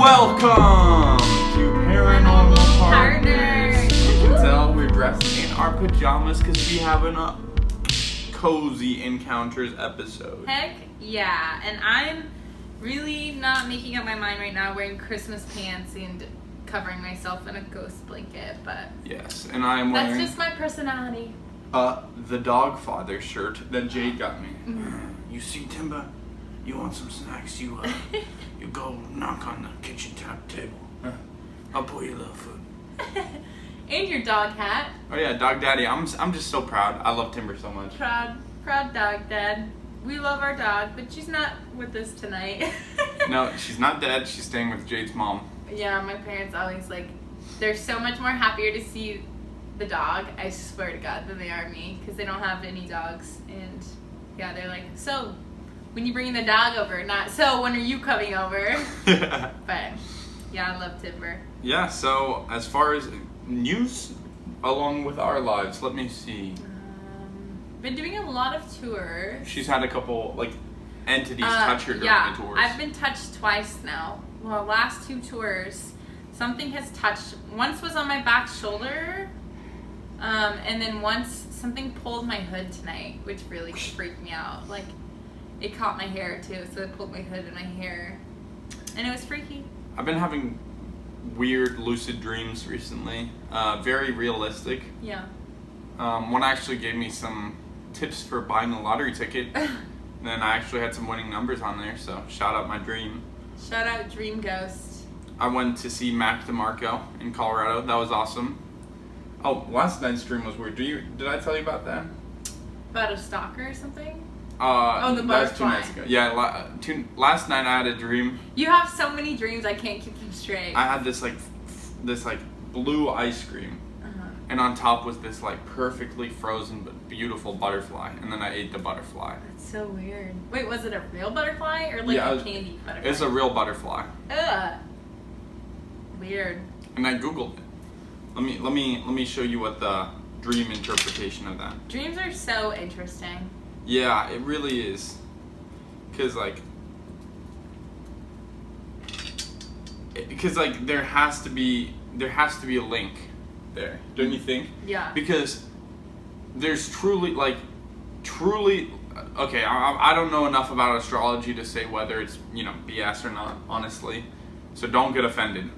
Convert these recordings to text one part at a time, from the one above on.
Welcome to Paranormal Partners. Partners. You can tell we're dressed in our pajamas because we have a cozy encounters episode. Heck yeah. And I'm really not making up my mind right now wearing Christmas pants and covering myself in a ghost blanket, but Yes, and I am that's wearing just my personality. the dog father shirt that Jade got me. Mm-hmm. You see, Timber, you want some snacks? You go knock on the kitchen table. I'll pour you a little food. And your dog hat. Oh yeah, dog daddy. I'm just so proud. I love Timber so much. Proud dog dad. We love our dog, but she's not with us tonight. No, she's not dead. She's staying with Jade's mom. Yeah, my parents always they're so much more happier to see the dog, I swear to God, than they are me, because they don't have any dogs. And yeah, they're like, so when you bringing the dog over? Not so when are you coming over? But yeah, I love Timber. Yeah, so as far as news along with our lives, let me see. Been doing a lot of tours. She's had a couple entities touch her during the tours. I've been touched twice now. Well, last 2 tours, something has touched. Once was on my back shoulder, and then once something pulled my hood tonight, which really freaked me out. It caught my hair too, so it pulled my hood and my hair, and it was freaky. I've been having weird lucid dreams recently, very realistic. Yeah. One actually gave me some tips for buying a lottery ticket. Then I actually had some winning numbers on there, so shout out my dream. Shout out Dream Ghost. I went to see Mac DeMarco in Colorado. That was awesome. Oh, last night's dream was weird. Did I tell you about that? About a stalker or something? The butterfly. That was 2 nights ago. Yeah, last night I had a dream. You have so many dreams, I can't keep them straight. I had this blue ice cream, and on top was this perfectly frozen but beautiful butterfly, and then I ate the butterfly. That's so weird. Wait, was it a real butterfly or a candy butterfly? It's a real butterfly. Ugh. Weird. And I googled it. Let me show you what the dream interpretation of that. Dreams are so interesting. Yeah, it really is. Cause there has to be a link there, don't you think? Yeah. Because there's truly okay, I don't know enough about astrology to say whether it's BS or not, honestly. So don't get offended.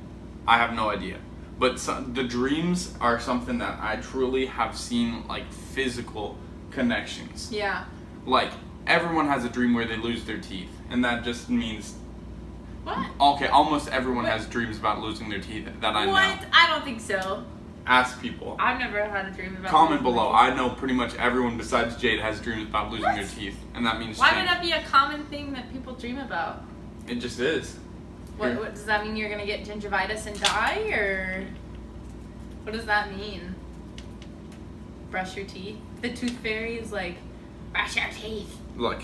I have no idea. But the dreams are something that I truly have seen physical connections. Yeah. Everyone has a dream where they lose their teeth, and that just means. What? Okay, almost everyone has dreams about losing their teeth that I know. What? I don't think so. Ask people. I've never had a dream about. Comment below. I know pretty much everyone besides Jade has dreams about losing their teeth, and that means. Why change. would that be a common thing that people dream about? It just is. What does that mean? You're gonna get gingivitis and die, or what does that mean? Brush your teeth. The tooth fairy is brush your teeth. Look,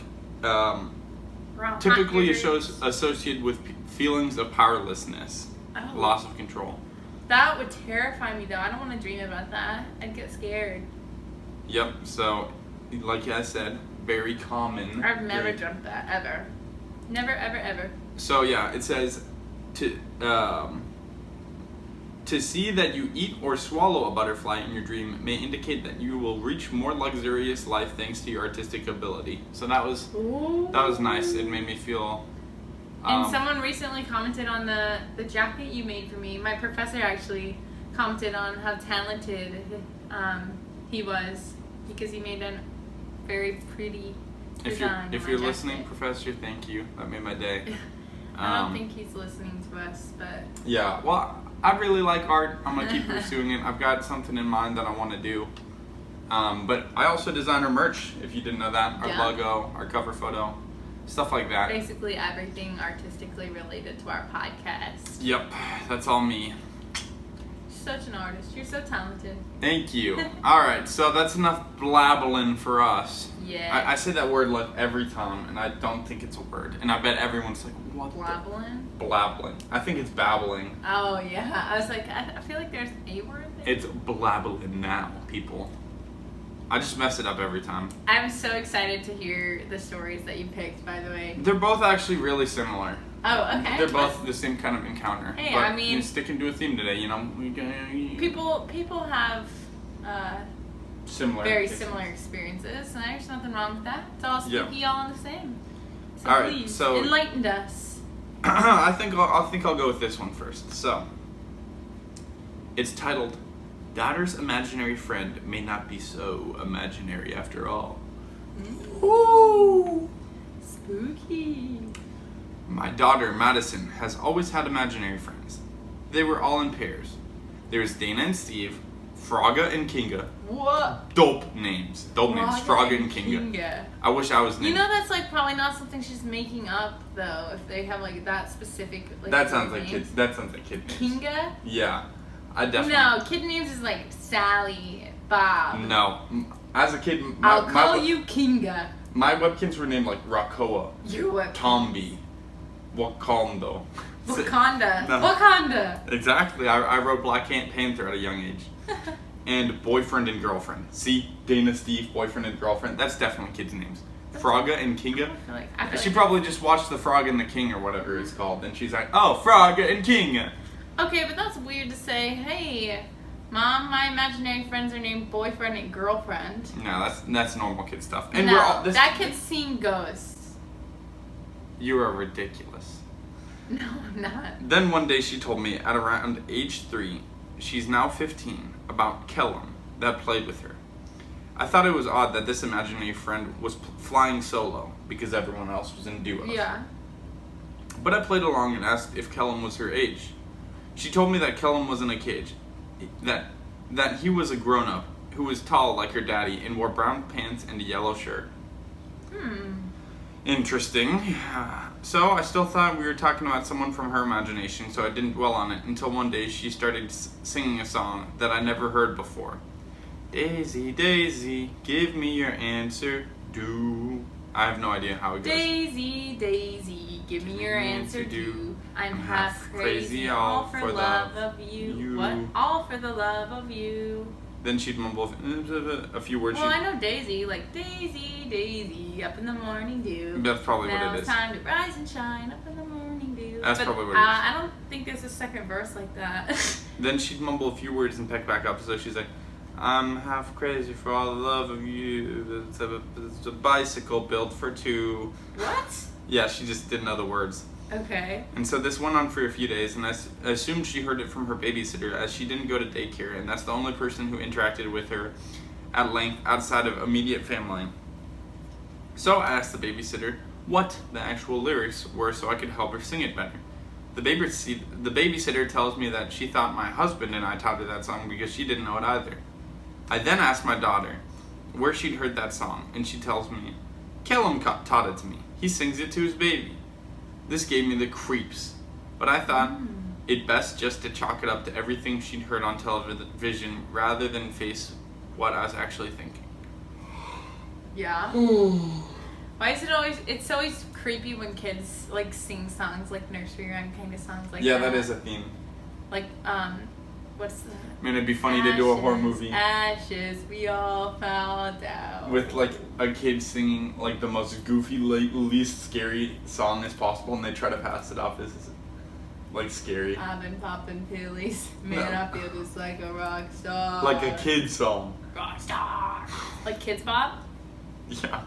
typically it shows associated with feelings of powerlessness, loss of control. That would terrify me though. I don't want to dream about that. I'd get scared. Yep. So, like I said, very common. I've never dreamt that ever. Never, ever, ever. So yeah, it says to see that you eat or swallow a butterfly in your dream may indicate that you will reach more luxurious life thanks to your artistic ability. So that was nice. It made me feel. And someone recently commented on the jacket you made for me. My professor actually commented on how talented he was because he made a very pretty design. If you're listening, Professor, thank you. That made my day. I don't think he's listening to us, but. Yeah, well, I really like art. I'm gonna keep pursuing it. I've got something in mind that I want to do. But I also design our merch. If you didn't know that, our logo, our cover photo. Stuff like that. Basically everything artistically related to our podcast. Yep, that's all me. Such an artist. You're so talented. Thank you. Alright, so that's enough blabbling for us. Yeah. I say that word every time, and I don't think it's a word. And I bet everyone's like, what? Blabbling? Blabbling. I think it's babbling. Oh, yeah. I was like, I feel like there's a word there. It's blabbling now, people. I just mess it up every time. I'm so excited to hear the stories that you picked, by the way. They're both actually really similar. Oh, okay. They're both the same kind of encounter. Hey, but, I mean, sticking to a theme today, people have similar, very similar experiences, and there's nothing wrong with that. It's all spooky, all the same. So all right, please, so enlighten us. I think I'll go with this one first. So it's titled "Daughter's Imaginary Friend May Not Be So Imaginary After All." Ooh, spooky. My daughter, Madison, has always had imaginary friends. They were all in pairs. There's Dana and Steve, Frogga and Kinga. What? Dope names. Frogga and Kinga. I wish I was named. You know that's like probably not something she's making up though. If they have like that specific. Like, that sounds like names. kid. That sounds like kid names. Kinga. Yeah, I definitely. No, kid names is like Sally, Bob. No, as a kid, I'll call you Kinga. My webkins were named like Rakoa, Your webkins. Tombi, Wakanda. Wakanda. No. Wakanda. Exactly. I wrote Black Panther at a young age. And boyfriend and girlfriend. See, Dana, Steve, boyfriend and girlfriend. That's definitely kids' names. Frogga and Kinga. I feel She like probably just watched The Frog and the King or whatever it's called, and she's like, "Oh, Frogga and Kinga." Okay, but that's weird to say. Hey, Mom, my imaginary friends are named boyfriend and girlfriend. No, that's normal kid stuff. And no, that kid's seen ghosts. You are ridiculous. No, I'm not. Then one day she told me at around age 3, she's now 15, about Kellum that played with her. I thought it was odd that this imaginary friend was flying solo because everyone else was in duos. Yeah. But I played along and asked if Kellum was her age. She told me that Kellum was in a cage, that he was a grown-up who was tall like her daddy and wore brown pants and a yellow shirt. Interesting. So I still thought we were talking about someone from her imagination, so I didn't dwell on it until one day she started singing a song that I never heard before. Daisy, Daisy, give me your answer, do. I have no idea how it goes. Daisy, Daisy, give me your answer, do. I'm half crazy, all for love of you. What? All for the love of you. Then she'd mumble a few words. Well, I know Daisy, like Daisy, Daisy, up in the morning dew. That's probably now what it is. It's time to rise and shine, up in the morning dew. That's probably what it is. I don't think there's a second verse like that. Then she'd mumble a few words and pick back up. So she's like, I'm half crazy for all the love of you. It's a bicycle built for two. What? Yeah, she just didn't know the words. Okay. And so this went on for a few days, and I assumed she heard it from her babysitter, as she didn't go to daycare, and that's the only person who interacted with her at length outside of immediate family. So I asked the babysitter what the actual lyrics were so I could help her sing it better. The babysitter tells me that she thought my husband and I taught her that song because she didn't know it either. I then asked my daughter where she'd heard that song, and she tells me, Kellum taught it to me. He sings it to his baby. This gave me the creeps, but I thought it best just to chalk it up to everything she'd heard on television rather than face what I was actually thinking. Yeah. Why is it always? It's always creepy when kids like sing songs like nursery rhyme kind of songs like that. Yeah, that is a theme. Like what's the? I mean, it'd be funny to do a horror movie. Ashes, we all fell down. With like a kid singing like the most goofy, least scary song as possible, and they try to pass it off as like scary. I've been popping pillies, man. No. I feel just like a rock star. Like a kid song. Rock star. Like Kids Bop. Yeah.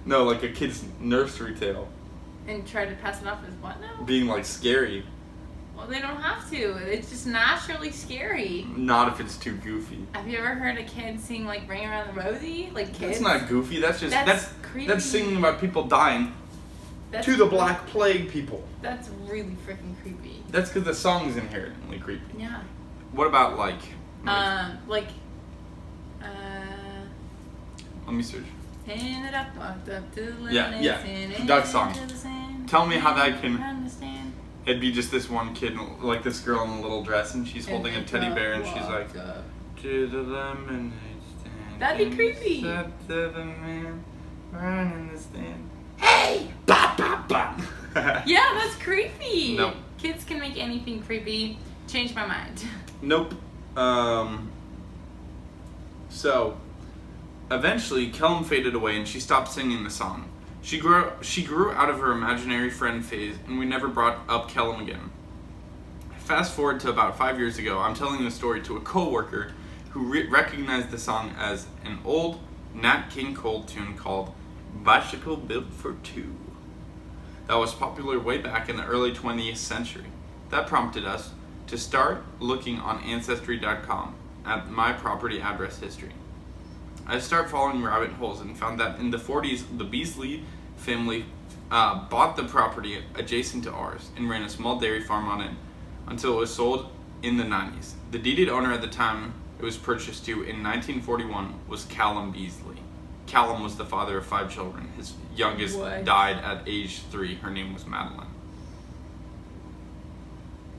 No, like a kid's nursery tale. And try to pass it off as what now? Being like scary. Well, they don't have to. It's just naturally scary. Not if it's too goofy. Have you ever heard a kid sing like "Ring Around the Rosie"? Like kids. That's not goofy. That's just creepy. That's singing about people dying. That's to the Black Plague people. That's really freaking creepy. That's because the song's inherently creepy. Yeah. What about like? Let me search. Ended up, walked up to the Yeah. Duck song. Tell me how that can. It'd be just this one kid, like this girl in a little dress, and she's holding a teddy bear, and she's like, to the lemonade stand. That'd be creepy. Up to the man running the stand. Hey! Bop, bop, bop. Yeah, that's creepy. Nope. Kids can make anything creepy. Change my mind. Nope. So, eventually, Kellum faded away, and she stopped singing the song. She grew out of her imaginary friend phase, and we never brought up Kellum again. Fast forward to about 5 years ago, I'm telling the story to a coworker who recognized the song as an old Nat King Cole tune called Bicycle Built for Two that was popular way back in the early 20th century. That prompted us to start looking on Ancestry.com at my property address history. I started following rabbit holes and found that in the 40s, the Beasley family bought the property adjacent to ours and ran a small dairy farm on it until it was sold in the 90s. The deeded owner at the time it was purchased to in 1941 was Callum Beasley. Callum was the father of 5 children. His youngest died at age 3. Her name was Madeline.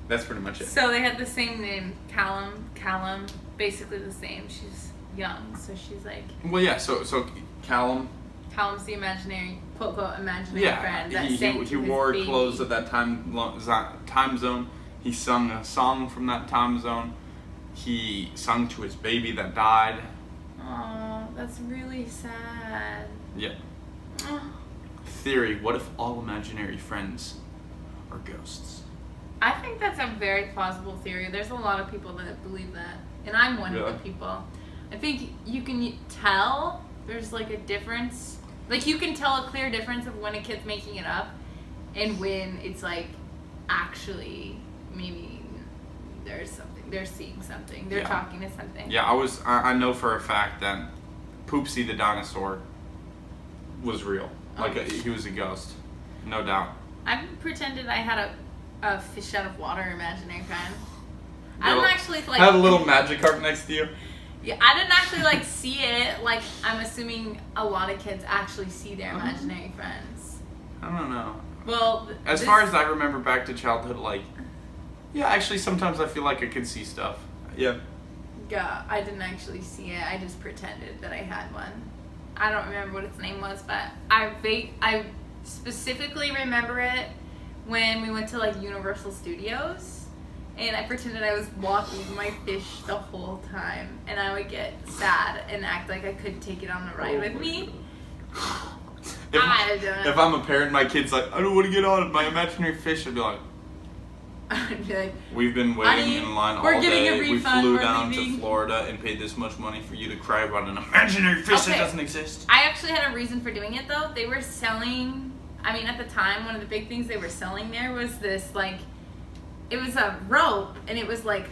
That's pretty much it. So they had the same name, Callum, basically the same. She's young, so she's like... Well, yeah, so Callum's the imaginary, quote, imaginary friend. That he wore clothes at that time zone. He sung a song from that time zone. He sung to his baby that died. Oh, that's really sad. Yeah. Theory, what if all imaginary friends are ghosts? I think that's a very plausible theory. There's a lot of people that believe that. And I'm one of the people. I think you can tell there's like a difference. Like you can tell a clear difference of when a kid's making it up and when it's like actually maybe there's something. They're seeing something. They're talking to something. Yeah, I know for a fact that Poopsie the dinosaur was real. Like he was a ghost. No doubt. I pretended I had a fish out of water imaginary friend. I didn't actually like had a little Magikarp next to you. Yeah, I didn't actually like see it. Like I'm assuming a lot of kids actually see their imaginary friends. I don't know. Well, as far as I remember back to childhood, like, yeah, actually sometimes I feel like I could see stuff. Yeah. Yeah, I didn't actually see it. I just pretended that I had one. I don't remember what its name was, but I specifically remember it when we went to like Universal Studios, and I pretended I was walking my fish the whole time, and I would get sad and act like I couldn't take it on the ride with me. If I'm a parent, my kid's like, I don't want to get on my imaginary fish, I'd be like, we've been waiting in line all day. We flew down to Florida and paid this much money for you to cry about an imaginary fish that doesn't exist. I actually had a reason for doing it though. They were selling, I mean at the time, one of the big things they were selling there was this like, it was a rope and it was like,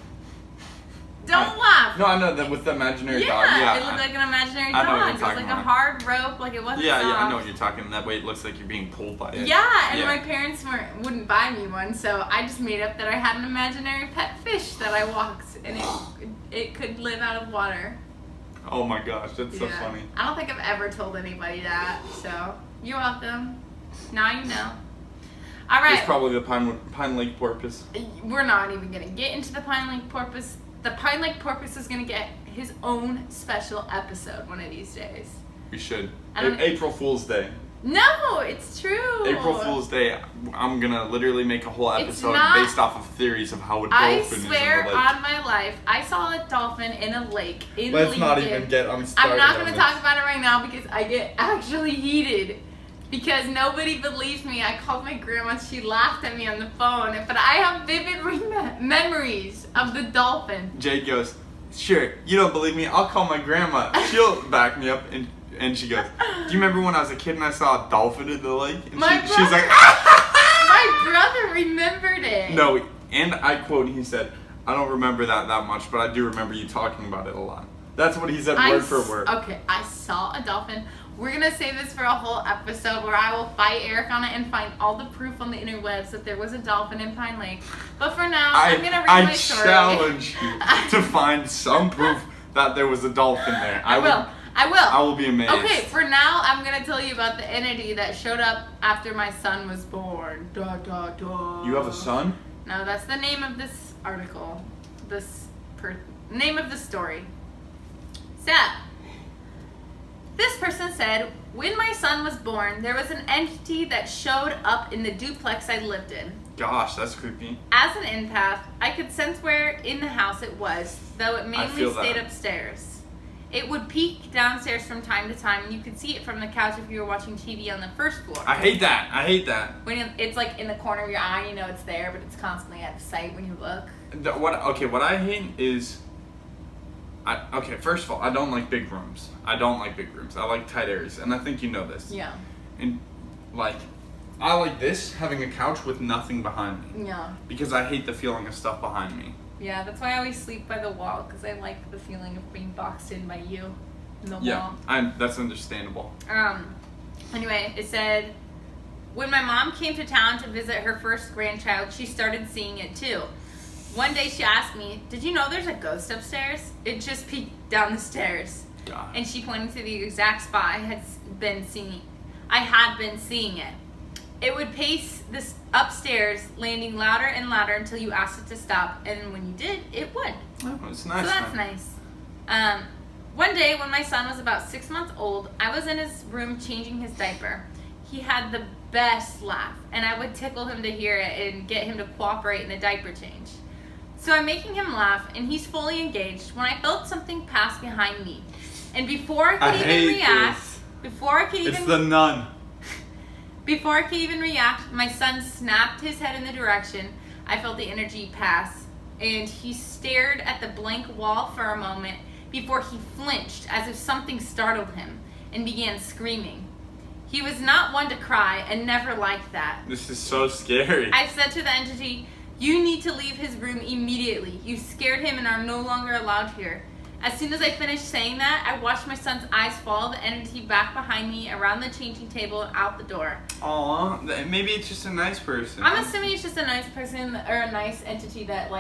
don't laugh. No, I know that with the imaginary dog. Yeah, it looked like an imaginary dog. It was like a hard rope, like it wasn't soft. Yeah, I know what you're talking. That way it looks like you're being pulled by it. Yeah, and my parents wouldn't buy me one, so I just made up that I had an imaginary pet fish that I walked, and it could live out of water. Oh my gosh, that's so funny. I don't think I've ever told anybody that, so you're welcome. Now you know. All right. It's probably the Pine Lake porpoise. We're not even going to get into the Pine Lake porpoise. The Pine Lake porpoise is going to get his own special episode one of these days. We should. April Fool's Day. No, it's true. April Fool's Day, I'm going to literally make a whole episode based off of theories of how a dolphin is in the lake. I swear on my life, I saw a dolphin in a lake in Let's Lincoln. not even get started. I'm not going to talk about it right now because I get actually heated. Because nobody believes me. I called my grandma, she laughed at me on the phone. But I have vivid memories of the dolphin. Jade goes, sure, you don't believe me? I'll call my grandma. She'll back me up. And she goes, do you remember when I was a kid and I saw a dolphin in the lake? And she's like, my brother remembered it. No, and I quote, he said, I don't remember that much, but I do remember you talking about it a lot. That's what he said word for word. Okay, I saw a dolphin. We're going to save this for a whole episode where I will fight Eric on it and find all the proof on the interwebs that there was a dolphin in Pine Lake. But for now, I'm going to read my story. I challenge you to find some proof that there was a dolphin there. I will. I will be amazed. Okay, for now, I'm going to tell you about the entity that showed up after my son was born. Da, da, da. You have a son? No, that's the name of this article. Name of the story. Sad. This person said, when my son was born, there was an entity that showed up in the duplex I lived in. Gosh, that's creepy. As an empath, I could sense where in the house it was, though it mainly stayed upstairs. It would peek downstairs from time to time, and you could see it from the couch if you were watching TV on the first floor. I hate that. When it's like in the corner of your eye, you know it's there, but it's constantly out of sight when you look. What I hate is, first of all, I don't like big rooms. I like tight areas, and I think you know this. Yeah. And like, I like this, having a couch with nothing behind me. Yeah. Because I hate the feeling of stuff behind me. Yeah, that's why I always sleep by the wall, because I like the feeling of being boxed in by you in the wall. Yeah, that's understandable. Anyway, it said, when my mom came to town to visit her first grandchild, she started seeing it too. One day she asked me, did you know there's a ghost upstairs? It just peeked down the stairs. God. And she pointed to the exact spot I had been seeing it. It would pace this upstairs, landing louder and louder until you asked it to stop, and when you did, it would. Oh, it's nice. So that's nice. One day, when my son was about 6 months old, I was in his room changing his diaper. He had the best laugh, and I would tickle him to hear it and get him to cooperate in the diaper change. So I'm making him laugh, and he's fully engaged when I felt something pass behind me. And before I could even react, It's the nun. Before I could even react, my son snapped his head in the direction I felt the energy pass, and he stared at the blank wall for a moment before he flinched as if something startled him and began screaming. He was not one to cry and never liked that. This is so scary. I said to the entity, you need to leave his room immediately. You scared him and are no longer allowed here. As soon as I finished saying that, I watched my son's eyes follow the entity back behind me, around the changing table, and out the door. Aw, maybe it's just a nice person. I'm assuming it's just a nice person or a nice entity that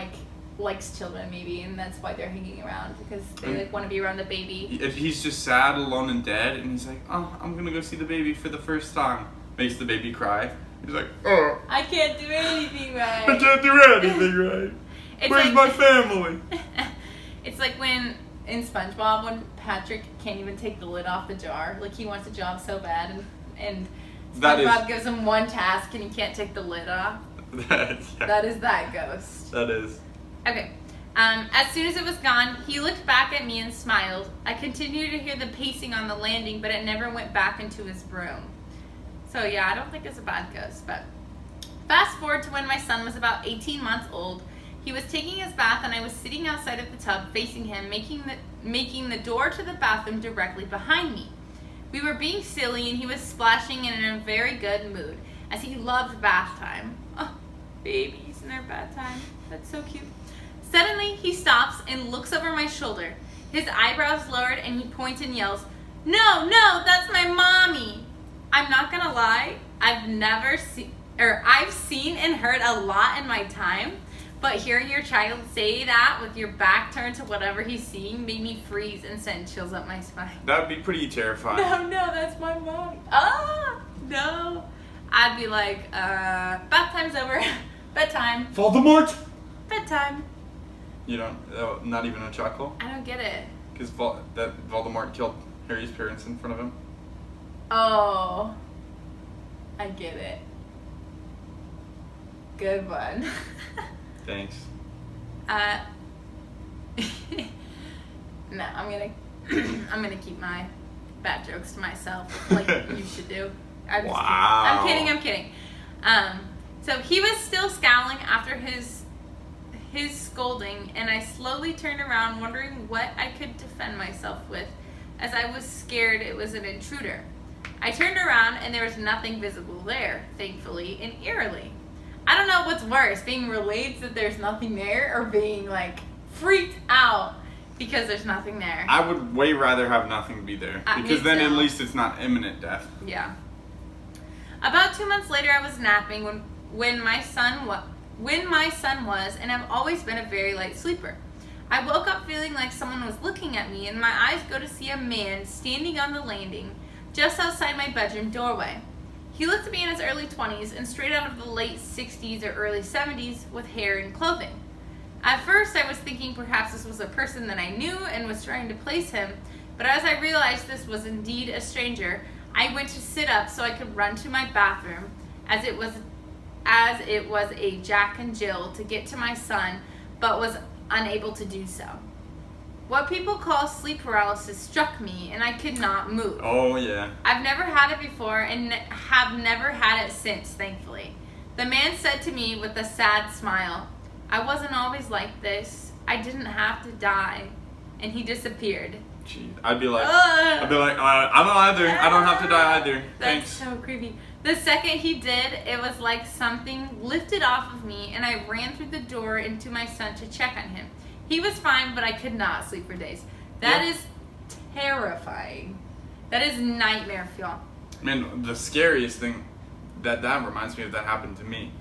likes children maybe, and that's why they're hanging around, because they want to be around the baby. If he's just sad, alone, and dead, and he's like, oh, I'm gonna go see the baby for the first time. Makes the baby cry. He's like, oh, I can't do anything right. I can't do anything right. Where's my family? It's like when in SpongeBob when Patrick can't even take the lid off the jar. Like he wants a job so bad, and SpongeBob gives him one task and he can't take the lid off. That is that ghost. That is. Okay. As soon as it was gone, he looked back at me and smiled. I continued to hear the pacing on the landing, but it never went back into his room. So yeah, I don't think it's a bad ghost, but fast forward to when my son was about 18 months old. He was taking his bath and I was sitting outside of the tub facing him, making the door to the bathroom directly behind me. We were being silly and he was splashing and in a very good mood, as he loved bath time. Oh, babies in their bath time. That's so cute. Suddenly, he stops and looks over my shoulder. His eyebrows lowered and he points and yells, no, that's my mommy. I'm not gonna lie, I've seen and heard a lot in my time, but hearing your child say that with your back turned to whatever he's seeing made me freeze and send chills up my spine. That would be pretty terrifying. No, that's my mommy. No. I'd be like, bath time's over. Bedtime. Voldemort! Bedtime. You don't, not even a chuckle? I don't get it. Because that Voldemort killed Harry's parents in front of him? Oh, I get it. Good one. Thanks. No, I'm gonna keep my bad jokes to myself, like you should do. I'm kidding. So he was still scowling after his scolding, and I slowly turned around, wondering what I could defend myself with, as I was scared it was an intruder. I turned around and there was nothing visible there, thankfully and eerily. I don't know what's worse, being relieved that there's nothing there or being like freaked out because there's nothing there. I would way rather have nothing be there, because then at least it's not imminent death. Yeah. About 2 months later, I was napping when my son was, and I've always been a very light sleeper. I woke up feeling like someone was looking at me, and my eyes go to see a man standing on the landing just outside my bedroom doorway. He looked to be in his early 20s and straight out of the late 60s or early 70s with hair and clothing. At first, I was thinking perhaps this was a person that I knew and was trying to place him, but as I realized this was indeed a stranger, I went to sit up so I could run to my bathroom, as it was a Jack and Jill to get to my son, but was unable to do so. What people call sleep paralysis struck me, and I could not move. Oh, yeah. I've never had it before and have never had it since, thankfully. The man said to me with a sad smile, I wasn't always like this. I didn't have to die. And he disappeared. Jeez. I'd be like, I don't either. I don't have to die either. That's Thanks. so creepy. The second he did, it was like something lifted off of me, and I ran through the door into my son to check on him. He was fine, but I could not sleep for days. That is terrifying. That is nightmare fuel. Man, the scariest thing that reminds me of that happened to me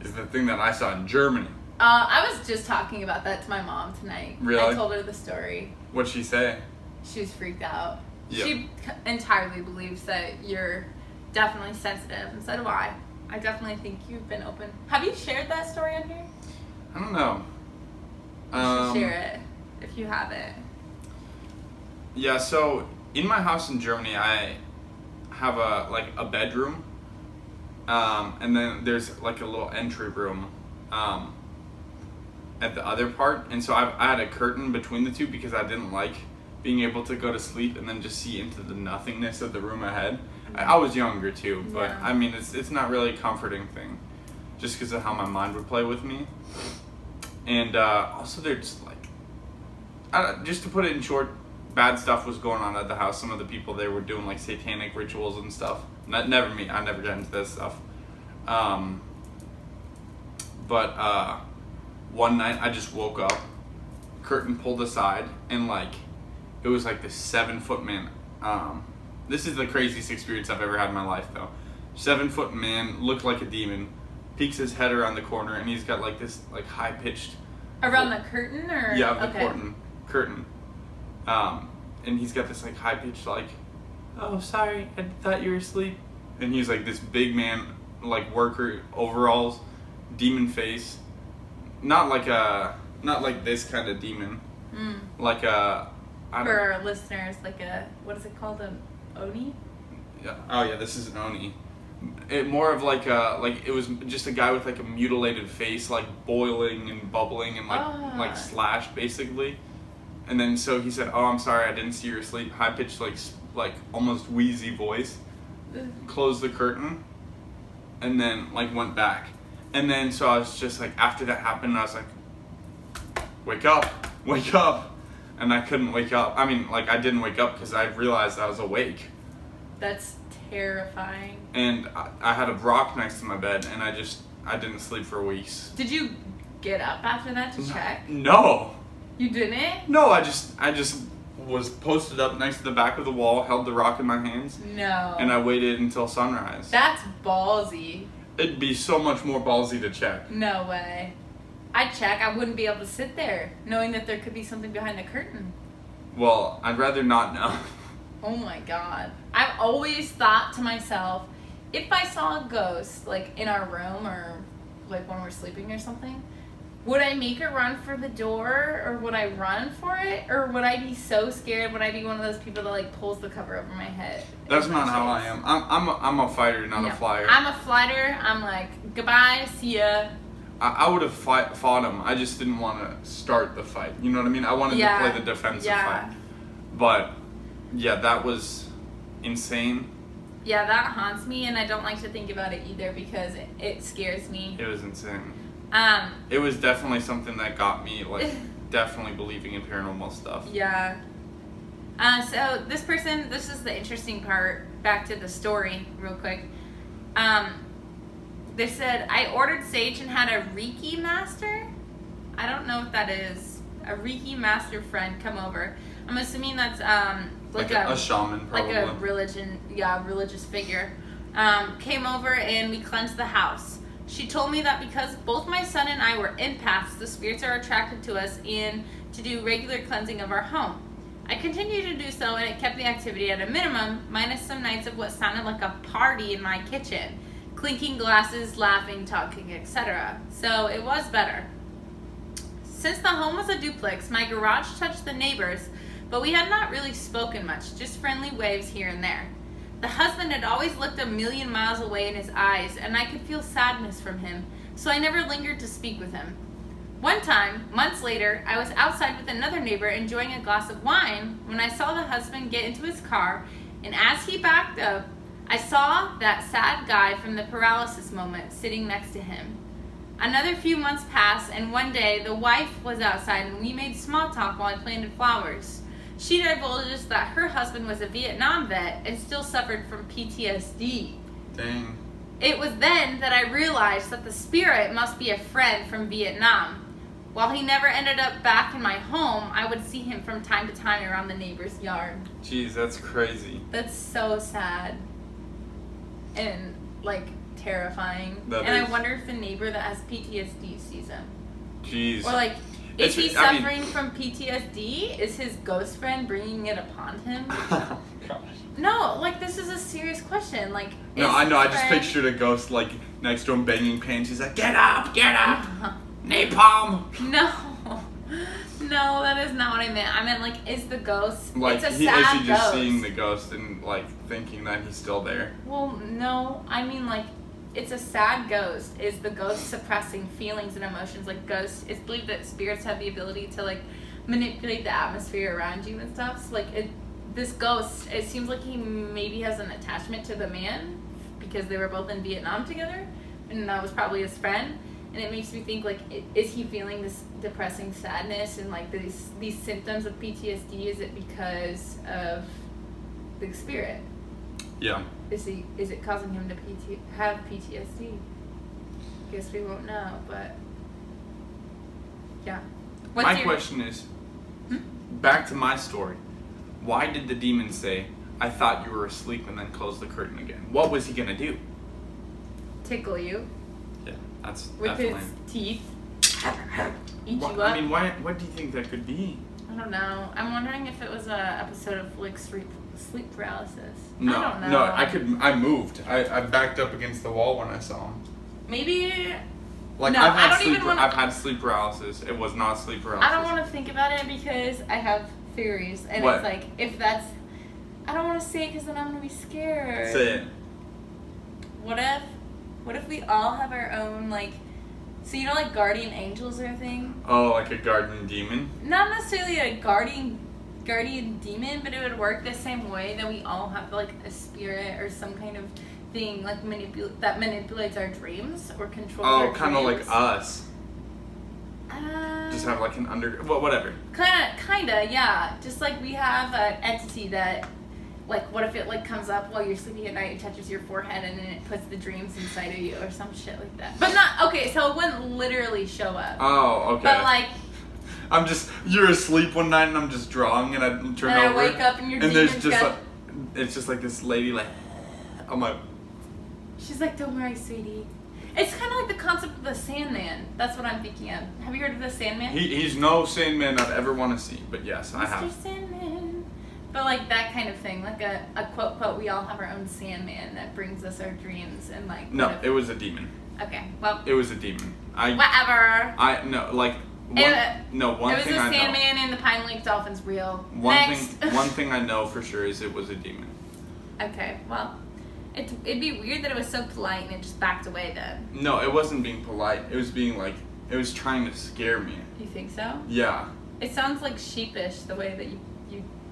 is the thing that I saw in Germany. I was just talking about that to my mom tonight. Really? I told her the story. What'd she say? She was freaked out. Yep. She entirely believes that you're definitely sensitive, and so do I. I definitely think you've been open. Have you shared that story on here? I don't know. You should share it if you have it. Yeah, so in my house in Germany, I have a bedroom, and then there's like a little entry room at the other part, and so I had a curtain between the two because I didn't like being able to go to sleep and then just see into the nothingness of the room ahead. I was younger too, but Yeah. I mean it's not really a comforting thing, just because of how my mind would play with me, and also there's like, just to put it in short, bad stuff was going on at the house. Some of the people there were doing like satanic rituals and stuff. Never me. I never got into this stuff. But one night I just woke up, curtain pulled aside, and like it was like this 7-foot man. This is the craziest experience I've ever had in my life though. 7-foot man, looked like a demon, peeks his head around the corner, and he's got like this like high pitched. Around the curtain, or Yeah, the curtain. And he's got this like high pitched like, oh sorry, I thought you were asleep. And he's like this big man, like worker overalls, demon face, not like this kind of demon, like a. For our listeners, like a, what is it called, an oni? Yeah. Oh yeah, this is an oni. It more of like it was just a guy with like a mutilated face, like boiling and bubbling and like slashed basically. And then so he said, "Oh, I'm sorry, I didn't see you were asleep." High pitched like almost wheezy voice. Closed the curtain, and then like went back. And then so I was just like, after that happened, I was like, wake up. And I couldn't wake up. I mean, like I didn't wake up because I realized I was awake. That's terrifying. And I had a rock next to my bed, and I didn't sleep for weeks. Did you get up after that to check? No. You didn't? No, I just was posted up next to the back of the wall, held the rock in my hands. No. And I waited until sunrise. That's ballsy. It'd be so much more ballsy to check. No way. I'd check. I wouldn't be able to sit there knowing that there could be something behind the curtain. Well, I'd rather not know. Oh my god. I've always thought to myself, if I saw a ghost, like in our room or like when we're sleeping or something, would I make a run for the door, or would I run for it, or would I be so scared? Would I be one of those people that like pulls the cover over my head? That's not how I am. I'm a fighter, not a flyer. I'm a fighter. I'm like, goodbye, see ya. I would have fought him. I just didn't want to start the fight. You know what I mean? I wanted to play the defensive fight. But yeah, that was insane. Yeah, that haunts me, and I don't like to think about it either because it scares me. It was insane. It was definitely something that got me like definitely believing in paranormal stuff. Yeah. So this person, this is the interesting part. Back to the story, real quick. They said, I ordered sage and had a Reiki master. I don't know what that is. A Reiki master friend come over. I'm assuming that's like a shaman, probably. Like a religious figure. Came over and we cleansed the house. She told me that because both my son and I were empaths, the spirits are attracted to us and to do regular cleansing of our home. I continued to do so, and it kept the activity at a minimum, minus some nights of what sounded like a party in my kitchen. Clinking glasses, laughing, talking, etc. So it was better. Since the home was a duplex, my garage touched the neighbors, but we had not really spoken much, just friendly waves here and there. The husband had always looked a million miles away in his eyes, and I could feel sadness from him, so I never lingered to speak with him. One time, months later, I was outside with another neighbor enjoying a glass of wine when I saw the husband get into his car, and as he backed up, I saw that sad guy from the paralysis moment sitting next to him. Another few months passed, and one day the wife was outside and we made small talk while I planted flowers. She divulged us that her husband was a Vietnam vet and still suffered from PTSD. Dang. It was then that I realized that the spirit must be a friend from Vietnam. While he never ended up back in my home, I would see him from time to time around the neighbor's yard. Jeez, that's crazy. That's so sad. And, like, terrifying. That and is. I wonder if the neighbor that has PTSD sees him. Jeez. Or, like, is he I mean- suffering from PTSD? Is his ghost friend bringing it upon him? Gosh. No, like, this is a serious question. Like, No, is I know. his I just friend- pictured a ghost like next to him banging pans. He's like, "Get up, get up, napalm." No. No, that is not what I meant. I meant, like, is the ghost... Like, it's a is sad he just ghost. seeing the ghost and like thinking that he's still there? Well, no. I mean, like, it's a sad ghost. Is the ghost suppressing feelings and emotions? Like, ghosts... It's believed that spirits have the ability to, like, manipulate the atmosphere around you and stuff. So, like, this ghost, it seems like he maybe has an attachment to the man because they were both in Vietnam together, and that was probably his friend. And it makes me think, like, is he feeling this depressing sadness and, like, these symptoms of PTSD? Is it because of the spirit? Yeah. Is it causing him to have PTSD? Guess we won't know, but yeah. My question is, back to my story. Why did the demon say, "I thought you were asleep," and then close the curtain again? What was he gonna do? Tickle you Yeah, that's with definitely. his teeth. Eat you up. I mean, why? What do you think that could be? I don't know. I'm wondering if it was a episode of, like, sleep paralysis. No, I don't know. no. I moved. I backed up against the wall when I saw him. Maybe. Like, No, I don't even wanna- I've had sleep paralysis. It was not sleep paralysis. I don't want to think about it because I have theories, and What? it's like if that's. I don't want to say it because then I'm gonna be scared. Say it. What if we all have our own, like, so you know, like, guardian angels are a thing? Oh, like a guardian demon? Not necessarily a guardian demon, but it would work the same way that we all have, like, a spirit or some kind of thing, like, that manipulates our dreams or controls our Oh, dreams. kind of like us. Just have like an whatever. Kinda, yeah. Just like we have an entity that, like, what if it, like, comes up while you're sleeping at night and touches your forehead and then it puts the dreams inside of you or some shit like that. But not, okay, so it wouldn't literally show up. Oh, okay. But, like, you're asleep one night and I'm just drawing and I turn and over. I wake up and your and there's demon's just got, like, it's just like this lady like, I'm like, she's like, don't worry, sweetie. It's kind of like the concept of the Sandman. That's what I'm thinking of. Have you heard of the Sandman? he's no Sandman I'd ever want to see, but yes, I have. Mr. Sandman. But, like, that kind of thing. Like a quote, we all have our own Sandman that brings us our dreams and, like... No, what if- it was a demon. Okay, well... It was a demon. Whatever. No, like, one It thing was the I know. Sandman and the Pine Lake Dolphins real. One Next. one thing I know for sure is it was a demon. Okay, well, it'd be weird that it was so polite and it just backed away then. No, it wasn't being polite. It was being like, it was trying to scare me. You think so? Yeah. It sounds like sheepish the way that you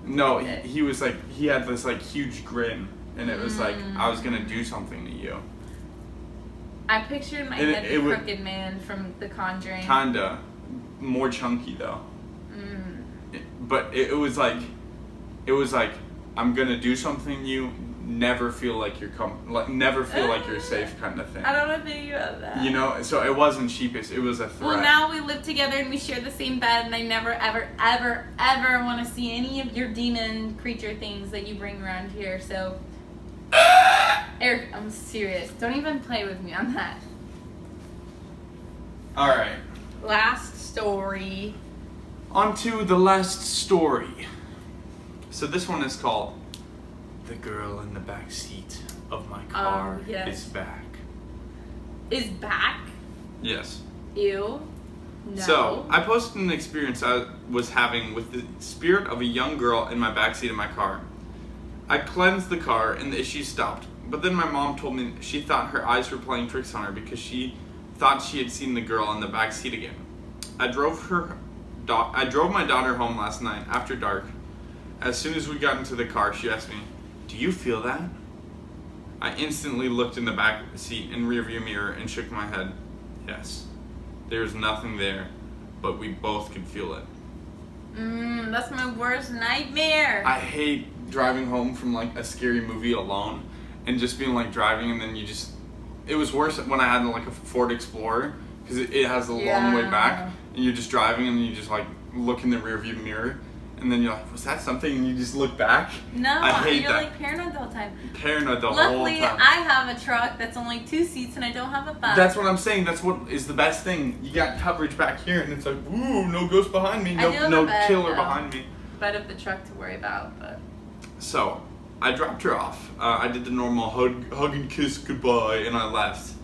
No, did it. he was like, he had this like huge grin, and it was like, I was gonna do something to you. I pictured in my And head it the would- Crooked Man from The Conjuring. Kinda. More chunky though. Mm. But it was like, I'm gonna do something to you, never feel like you're never feel like you're safe kind of thing. I don't know if you about that. You know, so it wasn't sheepish, it was a threat. Well, now we live together and we share the same bed, and I never, ever, ever, ever want to see any of your demon creature things that you bring around here, so... Eric, I'm serious. Don't even play with me on that. Alright. Last story. On to the last story. So this one is called "The Girl in the Back Seat of My Car yes. is Back." Is back? Yes. Ew. No. So, I posted an experience I was having with the spirit of a young girl in my backseat of my car. I cleansed the car and the issue stopped, but then my mom told me she thought her eyes were playing tricks on her because she thought she had seen the girl in the back seat again. I drove my daughter home last night after dark. As soon as we got into the car, she asked me, "Do you feel that?" I instantly looked in the back seat and rearview mirror and shook my head. Yes. There was nothing there, but we both could feel it. That's my worst nightmare. I hate driving home from like a scary movie alone and just being like driving and then it was worse when I had like a Ford Explorer because it has a long way back and you're just driving and you just like look in the rearview mirror and then you're like, was that something? And you just look back. No, I hate you're that. like paranoid the whole time. Paranoid the whole Luckily, time. I have a truck that's only 2 seats and I don't have a back. That's what I'm saying. That's what is the best thing. You got coverage back here and it's like, ooh, no ghost behind me. No killer behind me. Bed of the truck to worry about, but. So, I dropped her off. I did the normal hug and kiss goodbye and I left.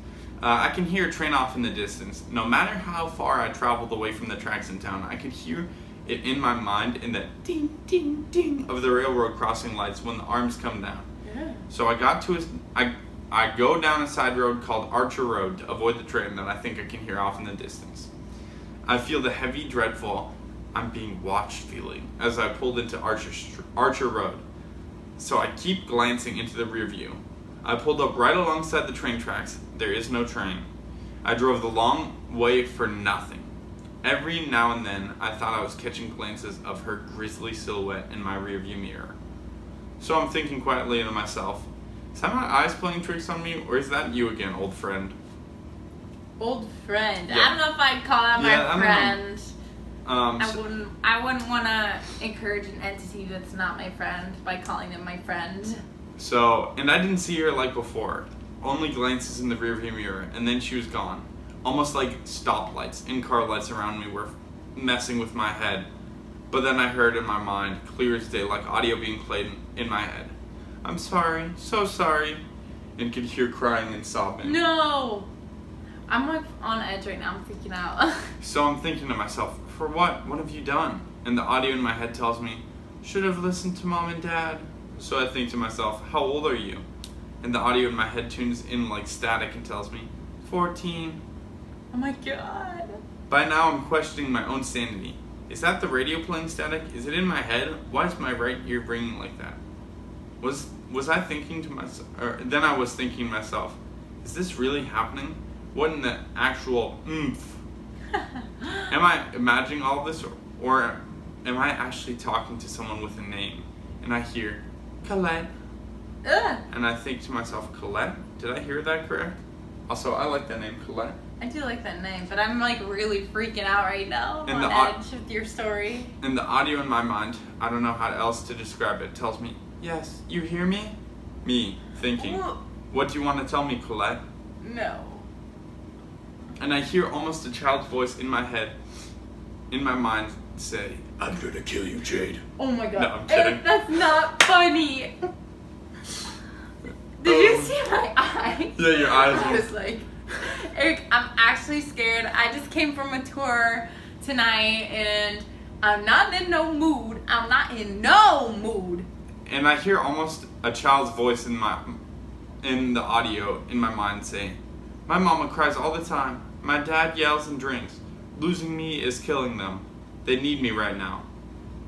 I can hear a train off in the distance. No matter how far I traveled away from the tracks in town, I could hear it in my mind in the ding, ding, ding of the railroad crossing lights when the arms come down. Yeah. So I go down a side road called Archer Road to avoid the train that I think I can hear off in the distance. I feel the heavy, dreadful, I'm being watched feeling as I pulled into Archer Road. So I keep glancing into the rear view. I pulled up right alongside the train tracks. There is no train. I drove the long way for nothing. Every now and then, I thought I was catching glances of her grisly silhouette in my rearview mirror. So I'm thinking quietly to myself, is that my eyes playing tricks on me, or is that you again, old friend? Old friend. Yeah. I don't know if I'd call that my friend. I wouldn't want to encourage an entity that's not my friend by calling them my friend. So, and I didn't see her like before. Only glances in the rearview mirror, and then she was gone. Almost like stoplights and car lights around me were messing with my head. But then I heard in my mind, clear as day, like audio being played in my head. I'm sorry, so sorry. And could hear crying and sobbing. No! I'm like on edge right now, I'm freaking out. So I'm thinking to myself, for what? What have you done? And the audio in my head tells me, should have listened to mom and dad. So I think to myself, how old are you? And the audio in my head tunes in like static and tells me, 14. Oh my god. By now I'm questioning my own sanity. Is that the radio playing static? Is it in my head? Why is my right ear ringing like that? Was I thinking to myself, or then I was thinking to myself, is this really happening? What in the actual oomph? Am I imagining all this, or am I actually talking to someone with a name? And I hear, Colette. Ugh. And I think to myself, Colette? Did I hear that correct? Also, I like that name, Colette. I do like that name, but I'm like really freaking out right now And on edge with your story. And the audio in my mind, I don't know how else to describe it, tells me, yes, you hear me? Me, thinking, what do you want to tell me, Colette? No. And I hear almost a child's voice in my head, in my mind, say, I'm gonna kill you, Jade. Oh my god. No, I'm kidding. Eric, that's not funny. Did you see my eyes? Yeah, your eyes. I was like, Eric, I'm actually scared. I just came from a tour tonight and I'm not in no mood. I'm not in no mood. And I hear almost a child's voice in the audio in my mind saying, my mama cries all the time. My dad yells and drinks. Losing me is killing them. They need me right now.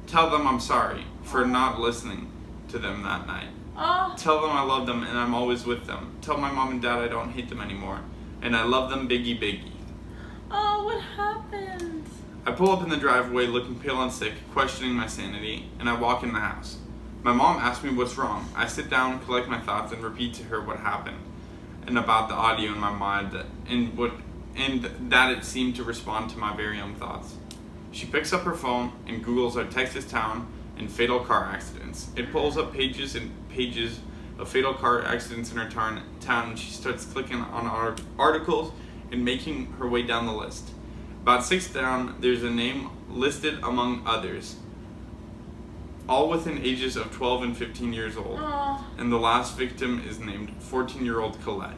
Tell them I'm sorry for not listening to them that night. Oh. Tell them I love them and I'm always with them. Tell my mom and dad I don't hate them anymore. And I love them biggie biggie. Oh, what happened? I pull up in the driveway looking pale and sick, questioning my sanity, and I walk in the house. My mom asks me what's wrong. I sit down, collect my thoughts, and repeat to her what happened and about the audio in my mind and that it seemed to respond to my very own thoughts. She picks up her phone and Googles our Texas town and fatal car accidents. It pulls up pages and pages of fatal car accidents in her town, and she starts clicking on our articles and making her way down the list. About 6 down, there's a name listed among others, all within ages of 12 and 15 years old. Oh. And the last victim is named 14-year-old Colette.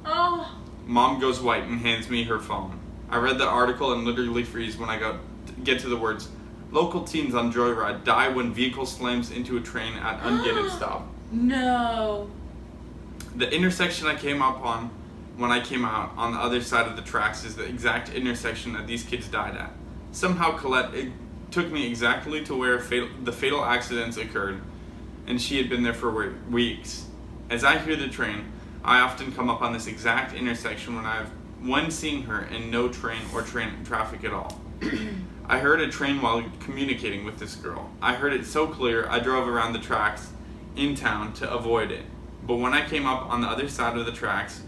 Oh. Mom goes white and hands me her phone. I read the article and literally freeze when I get to the words, local teens on joyride die when vehicle slams into a train at ungated stop. No. The intersection I came up on when I came out on the other side of the tracks is the exact intersection that these kids died at. Somehow Colette took me exactly to where the fatal accidents occurred, and she had been there for weeks. As I hear the train, I often come up on this exact intersection when seeing her and no train or train traffic at all. I heard a train while communicating with this girl. I heard it so clear I drove around the tracks in town to avoid it. But when I came up on the other side of the tracks,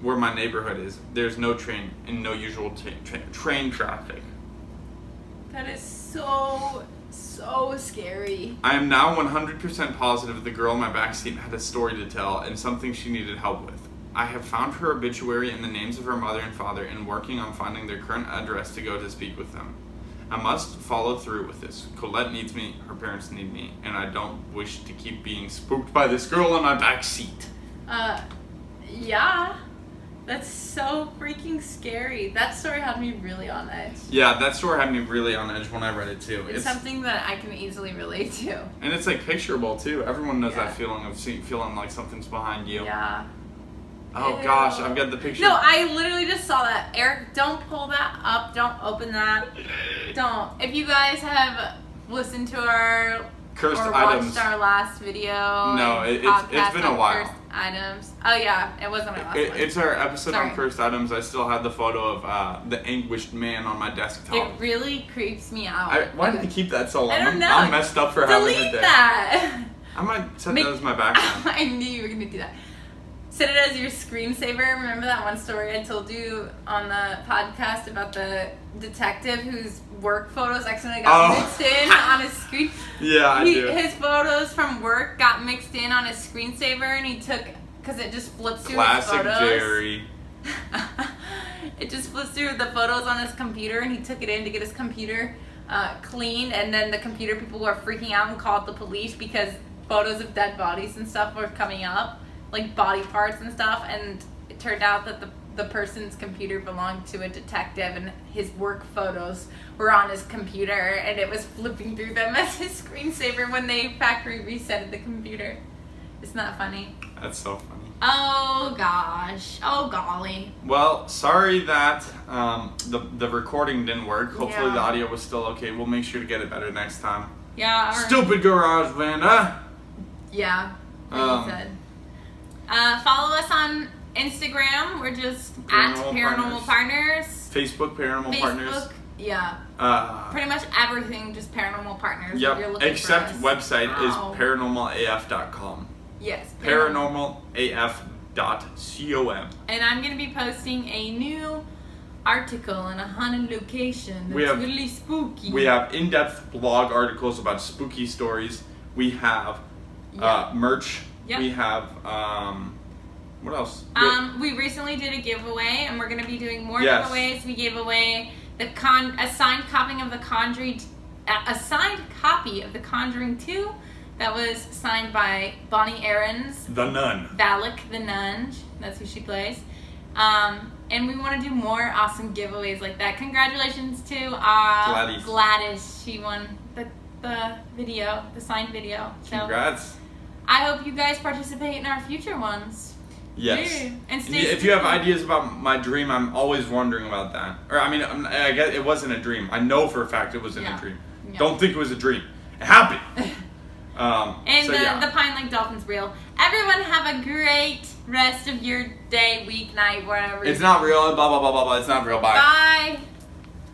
where my neighborhood is, there's no train and no usual train traffic. That is so scary. I am now 100% positive the girl in my backseat had a story to tell and something she needed help with. I have found her obituary and the names of her mother and father and working on finding their current address to go to speak with them. I must follow through with this. Colette needs me, her parents need me, and I don't wish to keep being spooked by this girl in my backseat. Yeah. That's so freaking scary. That story had me really on edge. Yeah, that story had me really on edge when I read it too. It's something that I can easily relate to. And it's like picturable too. Everyone knows that feeling of feeling like something's behind you. Yeah. Oh gosh, I've got the picture. No, I literally just saw that. Eric, don't pull that up. Don't open that. Don't. If you guys have listened to our Cursed or items. watched our last video. No, it's been a while. Cursed items. Oh yeah, it wasn't our last one. It's our episode on cursed items. I still had the photo of the anguished man on my desktop. It really creeps me out. Why did you keep that so long? I don't know. I'm messed up for having it there. Delete that. I might set that as my background. I knew you were gonna do that. Set it as your screensaver. Remember that one story I told you on the podcast about the detective whose work photos accidentally got mixed in on his screen? Yeah, I do. His photos from work got mixed in on his screensaver, and he took, because it just flips through his photos. Classic Jerry. It just flips through the photos on his computer, and he took it in to get his computer cleaned, and then the computer people were freaking out and called the police because photos of dead bodies and stuff were coming up, like body parts and stuff, and it turned out that the person's computer belonged to a detective, and his work photos were on his computer, and it was flipping through them as his screensaver when they factory resetted the computer. Isn't that funny? That's so funny. Oh gosh. Oh golly. Well, sorry that the recording didn't work. Hopefully the audio was still okay. We'll make sure to get it better next time. Yeah. Stupid garage band, huh? Yeah. Like you said. Follow us on Instagram. We're just at Paranormal Partners. Facebook Paranormal Partners. Yeah. Pretty much everything just Paranormal Partners. Yep. If you're looking Except for us. website is paranormalaf.com. Yes. Paranormalaf.com. And I'm gonna be posting a new article in a haunted location that's really spooky. We have in-depth blog articles about spooky stories. We have merch. Yep. We have what else? We recently did a giveaway, and we're gonna be doing more giveaways. We gave away a signed copy of The Conjuring 2 that was signed by Bonnie Aarons. The Nun. Valak the Nun. That's who she plays. And we want to do more awesome giveaways like that. Congratulations to Gladys. She won the video, the signed video. So congrats. I hope you guys participate in our future ones. Yes. Yeah. And if you have ideas about my dream, I'm always wondering about that. Or I guess it wasn't a dream. I know for a fact it wasn't a dream. Yeah. Don't think it was a dream. It happened. The Pine Lake Dolphin's real. Everyone have a great rest of your day, week, night, whatever. It's not real. Blah blah blah blah blah. It's not real. Bye. Bye.